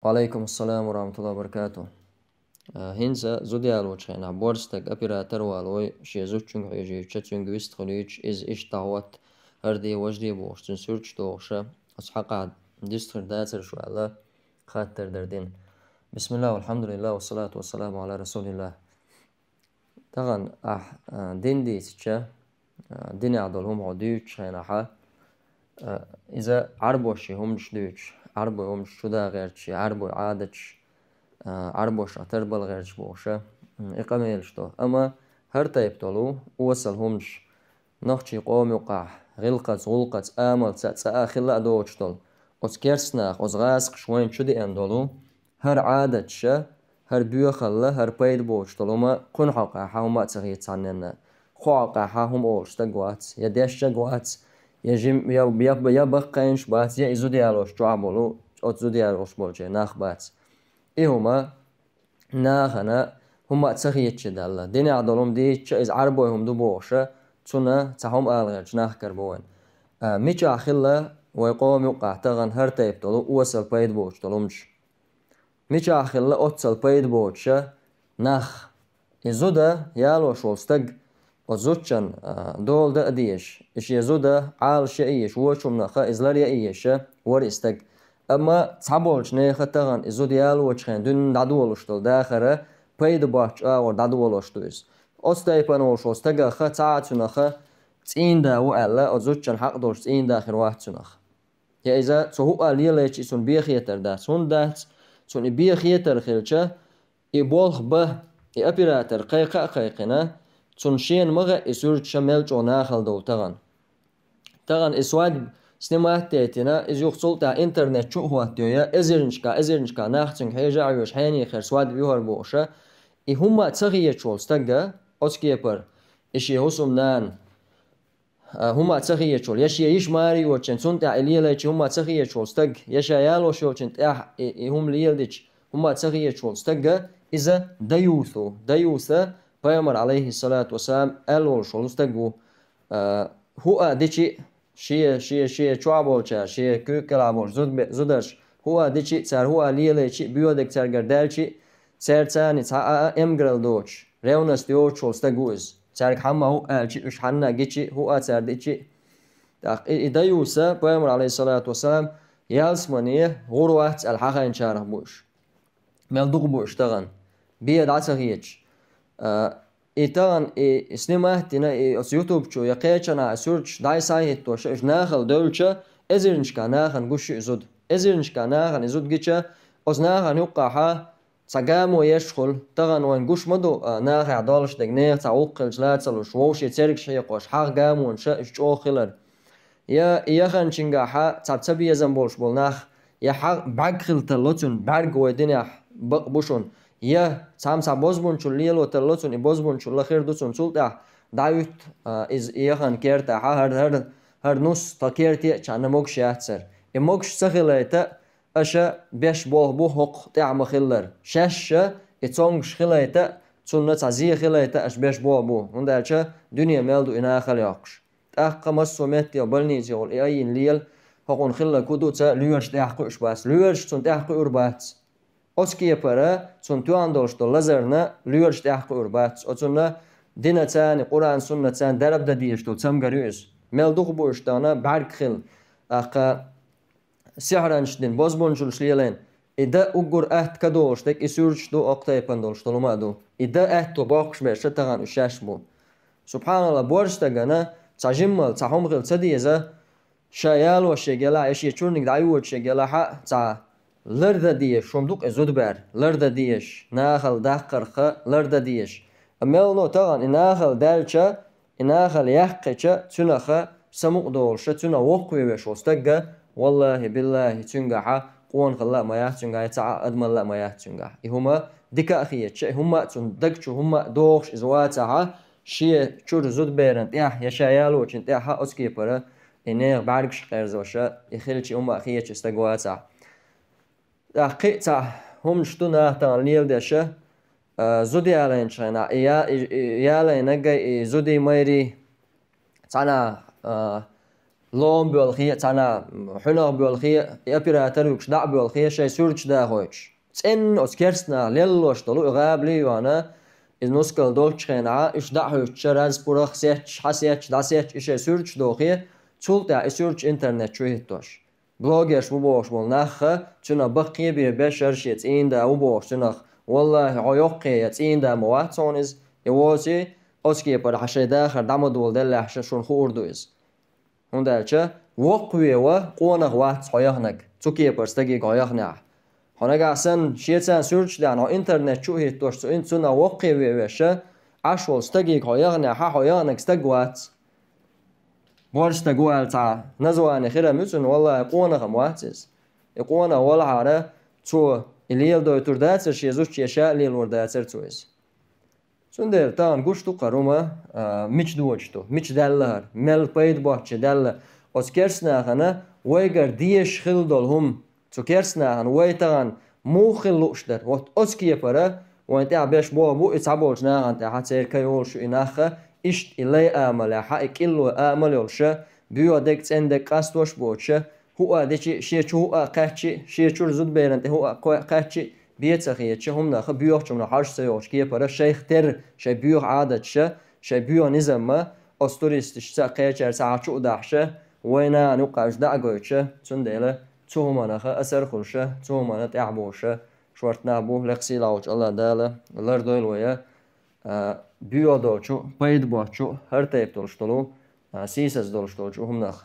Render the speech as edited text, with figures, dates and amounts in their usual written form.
وعليكم السلام ورحمة الله وبركاته. هنسا زوديالوش هنا بورستك أبيراتر والوي شي زوتشنغ يجي تشتشنغ ويستخليج إيش تاوت هردي وجدي بوش تنسورج توغشا أصحاقا ديستخر داتر شو على خاطر دردين. بسم الله والحمد لله والصلاة والسلام على رسول الله. طبعا دين دي تشا دين عدلهم عديوش هنا حا إذا عربوشي همش ديوش عربو همش شدا غيرتشي عربو عادتش عربوش أتربل غيرش بوشة إقاميلش تو أما هر تايب تولو وصل همش نخشي قوم يقع غلقت آمل آخر لا دوش تول أز كيرسناخ أز غاسق شوين شدي أندولو هر عادتش هر بيوخلا هر بايد بوش تولو ما قن حقا حاوما تغييت عننا خواقا حاهم أولش تقوات يديش تقوات يجيم يبقينش بات يا إزو ديالوش جوابولو أتزو ديالوش بولجي ناخ بات إهما ناخنا هما تسخيتش دالا ديني عدلهم دي إز عربوهم دو بوشة تسونا تهم آلغيرش ناخ كربوين ميش آخلا ويقوم يوقع تغن هر تايب تلو وصل بايد بوش تلومش ميش آخلا أتصل بايد بوشة ناخ إزو دا يالوش ولستق وزوتشن دول دا أديش إش يزو دا عال شئيش وشم نخا إزلار يأيش ورستق أما تعبولش نيخة تغن إزو ديال وشخين دون دادولش تل داخرة بايد باش آور دادولش تويس أستايبان ولشوز تغا خا تعاتو نخا تين دا وعلا أزوتشن حق دولش تين داخر واحد نخ يا إذا تهو ليليش إسون بيخيتر دا سون دات سون بيخيتر خيلشة إبولخ به إبيراتر قيقنا تنشين مغا إسورج شمال جوناخل دو تغن إسواد سنمات تيتنا إز يخصل تا إنترنت شو هو تيويا إزرنشكا ناختن حيجا عيوش حيني خير سواد بيوهر بوشا هما تغيير شول ستقا أسكيبر إشي هسوم نان هما تغيير شول يشي يش ماري وچن سنتا إليلا هما تغيير شول ستق يشا يالو شو چن تاح هم ليلدش هما تغيير شول ستقا إذا ديوثا پیامبر عليه الصلاة والسلام ألول شول ستقو هو ديشي شيء چوابولچا شيء كلابول زودش هو ديشي تر هو ليليشي بيودك تر گردالشي تر تاني تا امگرل دوچ رونس ديو شول ستقوز تر حما هو الشي اش حنا گيشي هو تر ديشي ديوسا پیامبر عليه الصلاة والسلام يالسمنيه غروات الحقين شارح بوش ملدوق بوش تغن بيد عتغيج إيتان سنماتنا أس يوتيوب شو يقيتنا سيرش داي سايت توش ناخل دولشة إزرنشكا ناخن قش إزود إزرنشكا ناخن إزود جيتشا أس ناخن يوقعها تقامو يشخل تغن وين قش مدو ناخ عدالش دقنير تعوقل جلاتل وشوشي ترك شيء قوش حق قامو ونشا إشجو خلر يا يخن شنقاحا تبتبي يزنبولش بول ناخ يا حق بعقل تلوتون بعق ودنيا بقبوشون يا سامسا بوزبون شو ليلو تلوتون بوزبون شو لخير دوتون سلطة دايوت إز يخن كيرتا هر نص تكيرتي كان موكش ياتسر موكش سخيلتا أشا بيش بوه حق تعم خلر شاشة اتونغش خليتا تسنة تعزيه خليتا أش بيش بوه هندالشا دنيا ميلدو إنا خلياقش أحقا مسو ميتي وبلنيتي والإيين ليل حقون خلا كودوتا ليوش تحقو إشباس ليوش تون تحقو إربات أسكي برا تون توان دولشتو لزرنا ليوش تحقو إربات أتونا دينا تاني قرآن سنة تان درب داديشتو تمغريوز ميلدوغ بوشتانا بعرق خل أحقا سحرانشتين بوزبونشلش ليلين إذا أقر أهت كدولشتك إسورشتو أقتاي بندولشتو لمادو إذا أهتو باقش بيشتغان إشاشبو سبحان الله بورشتغانا تعجمل تعهمغل تديزا شايال وشيجلا إشي تشورنك دعيوت شيجلا حق تع لرد ديش شومدوك إزود بار لرد ديش ناخل داقرخ لرد ديش أميلنو تغن إناخل دالشا إناخل يحقشا تنخا سموق دولشا تنا وقوي بشوستقا والله بالله تنقحا قوان خلا ما يحتنقا يتعا أدمن لا ما يحتنقا إهما ديكا أخيات شيء هما تندقشو هما دوغش إزواتها شيء شور زود بيرن تيح يشايالو چن تيحا أسكي برا إنه بعرقش قرزوشا يخيلش أما أخيات استقواتها قيتا هم شتونا تان ليل دشا زودي علين شينا يالين نجا زودي ميري تانا لون بالخية تانا حنا بالخية يابيراتر وكشدع بالخية شيء سورج دا هوش تن أسكرسنا ليلوش طلوع غابلي وانا إنوسكال دولش خناعة إيش دا هوش شراز برخ سيتش حسيتش دا سيتش إيش سورج دوخية تولتا سورج إنترنت شويه توش بلوجرش وبوش والنخ تنا بقية بيبشر شيت إن دا وبوش تنخ والله عيوقي يتين دا مواتونز يوازي أسكي بر حشي داخل دامدول دل حشي شون خوردويز هندالچه وقوی و قونق وقت هایخنگ توکی پرستگی هایخنه هنگ اصلا شیطان سرچ دان ها اینترنت چو هیت داشت این تونا وقوی ویشه عشول استگی هایخنه ها هایخنگ استگوات بارستگوال تا نزوان خیره میتون والله قونق مواتز قونق ولا عاره تو الیل دوی ترداتر شیزوش یشا لیل ورداتر تویز سندر تان گوشتو قروما میچ دوچتو میچ دلار مل پید باچ دل از کرسنا خنا ویگر دیش خل دل هم تو کرسنا خن وی تان موخل لوشدر وقت اسکیه پره وانت عباش بو اتعبولش ناخن حتى كيولش إناخه إشت إلي آمل حق إلو آمل يولشه بيو دكت عندك قاستوش بوشه هو دشي شيء هو قاتشي شيء شو زود بيرنت هو قاتشي بيتسخيه چه هم نخ بيوخ چون هاش سيوش كيه پره شيخ تر شي بيوخ عادت شه شي بيو نظام ما استوريستش ساقيه چر ساعچو داحشه وينا نقاش داغوچه چون دله تو هم نخ اثر خلشه تو هم تعبوشه شورت نابو لقسي لاوچ الله داله لر دويل ويا بيو دوچو پيد باچو هر تيپ دولشتلو سيسز دولشتلو هم نخ